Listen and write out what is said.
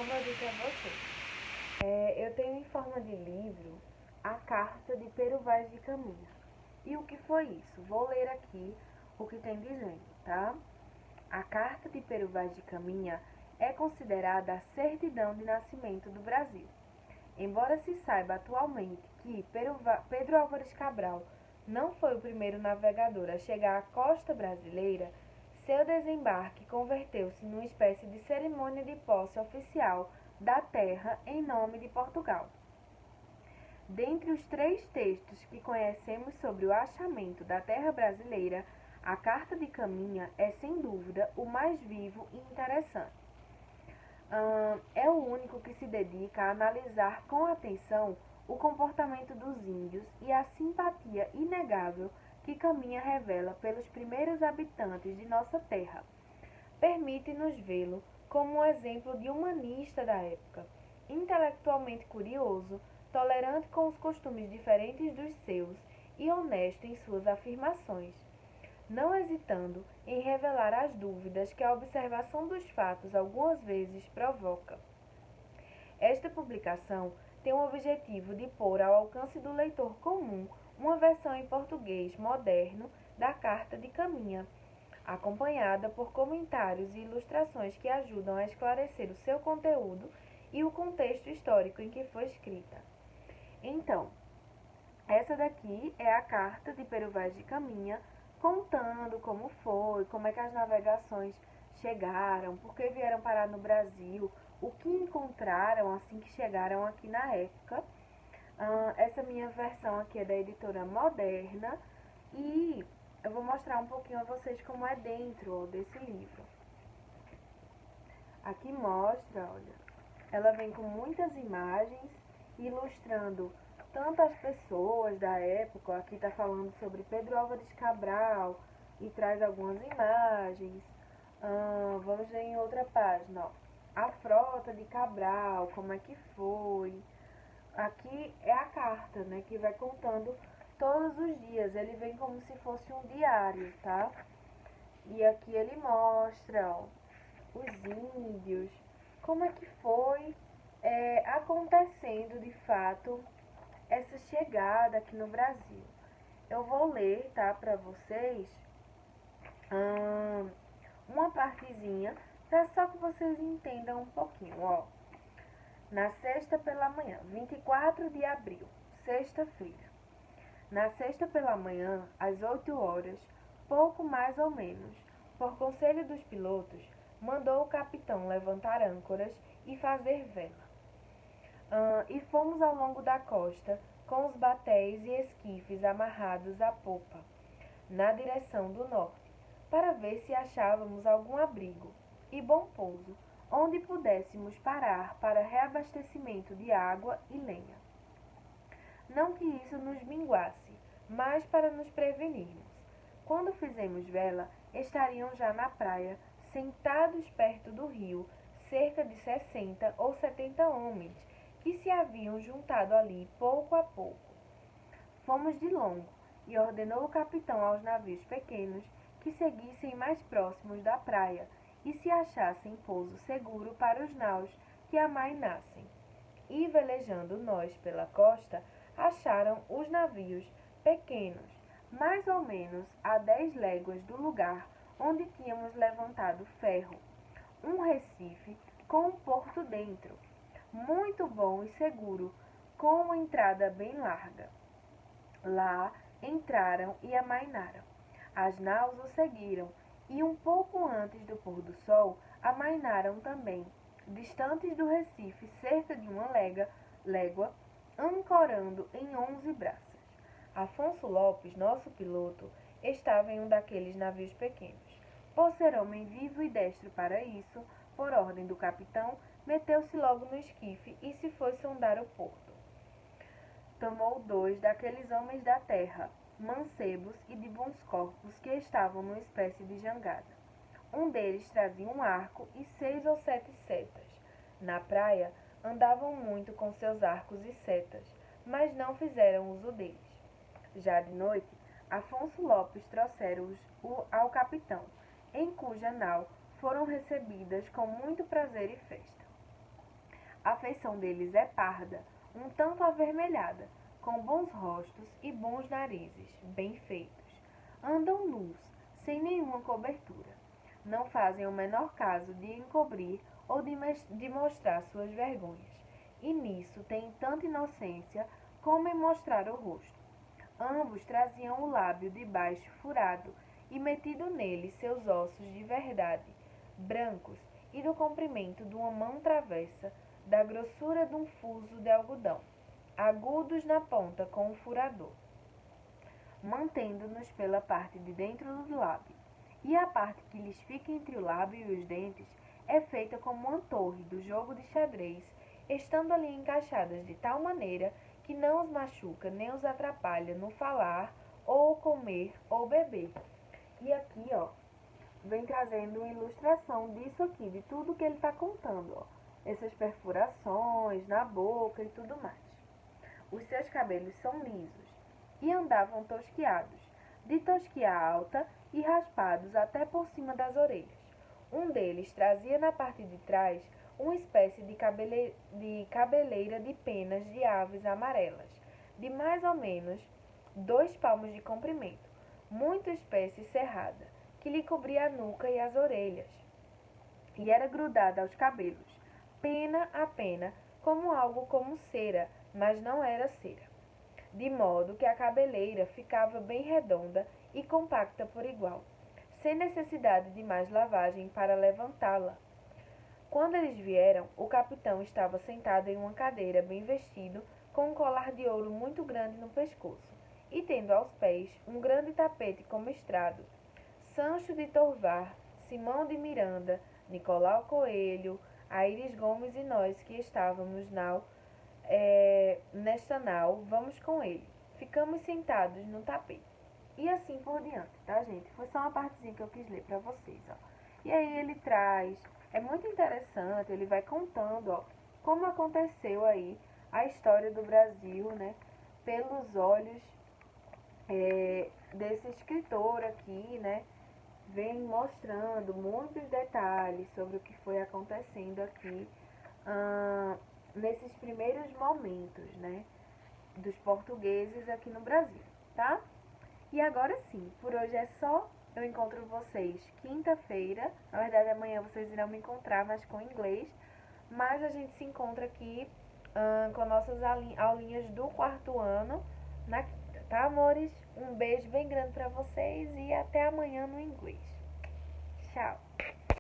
como eu disse a você, eu tenho em forma de livro a carta de Pero Vaz de Caminha. E o que foi isso? Vou ler aqui o que tem dizendo, tá? A carta de Pero Vaz de Caminha é considerada a certidão de nascimento do Brasil. Embora se saiba atualmente que Pedro Álvares Cabral não foi o primeiro navegador a chegar à costa brasileira, seu desembarque converteu-se numa espécie de cerimônia de posse oficial da terra em nome de Portugal. Dentre os três textos que conhecemos sobre o achamento da terra brasileira, a Carta de Caminha é sem dúvida o mais vivo e interessante. É o único que se dedica a analisar com atenção o comportamento dos índios e a simpatia inegável que Caminha revela pelos primeiros habitantes de nossa terra. Permite-nos vê-lo como um exemplo de humanista da época, intelectualmente curioso, tolerante com os costumes diferentes dos seus e honesto em suas afirmações, não hesitando em revelar as dúvidas que a observação dos fatos algumas vezes provoca. Esta publicação tem o objetivo de pôr ao alcance do leitor comum uma versão em português moderno da Carta de Caminha, acompanhada por comentários e ilustrações que ajudam a esclarecer o seu conteúdo e o contexto histórico em que foi escrita. Então, essa daqui é a carta de Pero Vaz de Caminha, contando como foi, como é que as navegações chegaram, por que vieram parar no Brasil, o que encontraram assim que chegaram aqui na época. Essa minha versão aqui é da editora Moderna e eu vou mostrar um pouquinho a vocês como é dentro desse livro. Aqui mostra, olha, ela vem com muitas imagens ilustrando tanto as pessoas da época, aqui está falando sobre Pedro Álvares Cabral e traz algumas imagens. Vamos ver em outra página, ó, a frota de Cabral, como é que foi. Aqui é a carta, né, que vai contando todos os dias, ele vem como se fosse um diário, tá? E aqui ele mostra, ó, os índios, como é que foi acontecendo de fato essa chegada aqui no Brasil. Eu vou ler, tá, para vocês uma partezinha, para só que vocês entendam um pouquinho, ó. Na sexta pela manhã, 24 de abril, sexta-feira. Na sexta pela manhã, às 8 horas, pouco mais ou menos, por conselho dos pilotos, mandou o capitão levantar âncoras e fazer vela. E fomos ao longo da costa, com os batéis e esquifes amarrados à popa, na direção do norte, para ver se achávamos algum abrigo e bom pouso, onde pudéssemos parar para reabastecimento de água e lenha. Não que isso nos minguasse, mas para nos prevenirmos. Quando fizemos vela, estariam já na praia, sentados perto do rio, cerca de 60 ou 70 homens, que se haviam juntado ali pouco a pouco. Fomos de longo, e ordenou o capitão aos navios pequenos que seguissem mais próximos da praia e se achassem pouso seguro para os naus que amainassem. E velejando nós pela costa, acharam os navios pequenos, mais ou menos a 10 léguas do lugar onde tínhamos levantado ferro, um recife com um porto dentro, muito bom e seguro, com uma entrada bem larga. Lá entraram e amainaram. As naus o seguiram, e um pouco antes do pôr do sol, amainaram também, distantes do Recife cerca de uma légua, ancorando em 11 braças. Afonso Lopes, nosso piloto, estava em um daqueles navios pequenos. Por ser homem vivo e destro para isso, por ordem do capitão, meteu-se logo no esquife e se foi sondar o porto. Tomou 2 daqueles homens da terra, mancebos e de bons corpos, que estavam numa espécie de jangada. Um deles trazia um arco e 6 ou 7 setas. Na praia, andavam muito com seus arcos e setas, mas não fizeram uso deles. Já de noite, Afonso Lopes trouxeram-os ao capitão, em cuja nau foram recebidas com muito prazer e festa. A feição deles é parda, um tanto avermelhada, com bons rostos e bons narizes, bem feitos. Andam nus, sem nenhuma cobertura. Não fazem o menor caso de encobrir ou de mostrar suas vergonhas. E nisso têm tanta inocência como em mostrar o rosto. Ambos traziam o lábio de baixo furado e metido nele seus ossos de verdade, brancos e do comprimento de uma mão travessa, da grossura de um fuso de algodão, agudos na ponta com o furador, mantendo-nos pela parte de dentro do lábio. E a parte que lhes fica entre o lábio e os dentes é feita como uma torre do jogo de xadrez, estando ali encaixadas de tal maneira que não os machuca nem os atrapalha no falar, ou comer, ou beber. E aqui, ó, vem trazendo uma ilustração disso aqui, de tudo que ele está contando, ó. Essas perfurações na boca e tudo mais. Os seus cabelos são lisos e andavam tosquiados, de tosquia alta e raspados até por cima das orelhas. Um deles trazia na parte de trás uma espécie de cabeleira de penas de aves amarelas, de mais ou menos 2 palmos de comprimento, muito espécie cerrada, que lhe cobria a nuca e as orelhas, e era grudada aos cabelos, pena a pena, como algo como cera, mas não era cera, de modo que a cabeleira ficava bem redonda e compacta por igual, sem necessidade de mais lavagem para levantá-la. Quando eles vieram, o capitão estava sentado em uma cadeira bem vestido, com um colar de ouro muito grande no pescoço, e tendo aos pés um grande tapete com mestrado. Sancho de Torvar, Simão de Miranda, Nicolau Coelho, Aires Gomes e nós que estávamos nesta nau, vamos com ele. Ficamos sentados no tapete. E assim por diante, tá, gente? Foi só uma partezinha que eu quis ler pra vocês, ó. E aí ele traz, é muito interessante, ele vai contando, ó, como aconteceu aí a história do Brasil, né, pelos olhos desse escritor aqui, né, vem mostrando muitos detalhes sobre o que foi acontecendo aqui nesses primeiros momentos, né, dos portugueses aqui no Brasil, tá? E agora sim, por hoje é só. Eu encontro vocês quinta-feira. Na verdade, amanhã vocês irão me encontrar, mas com inglês. Mas a gente se encontra aqui com nossas aulinhas do 4º ano na quinta, tá, amores? Um beijo bem grande pra vocês e até amanhã no inglês. Tchau!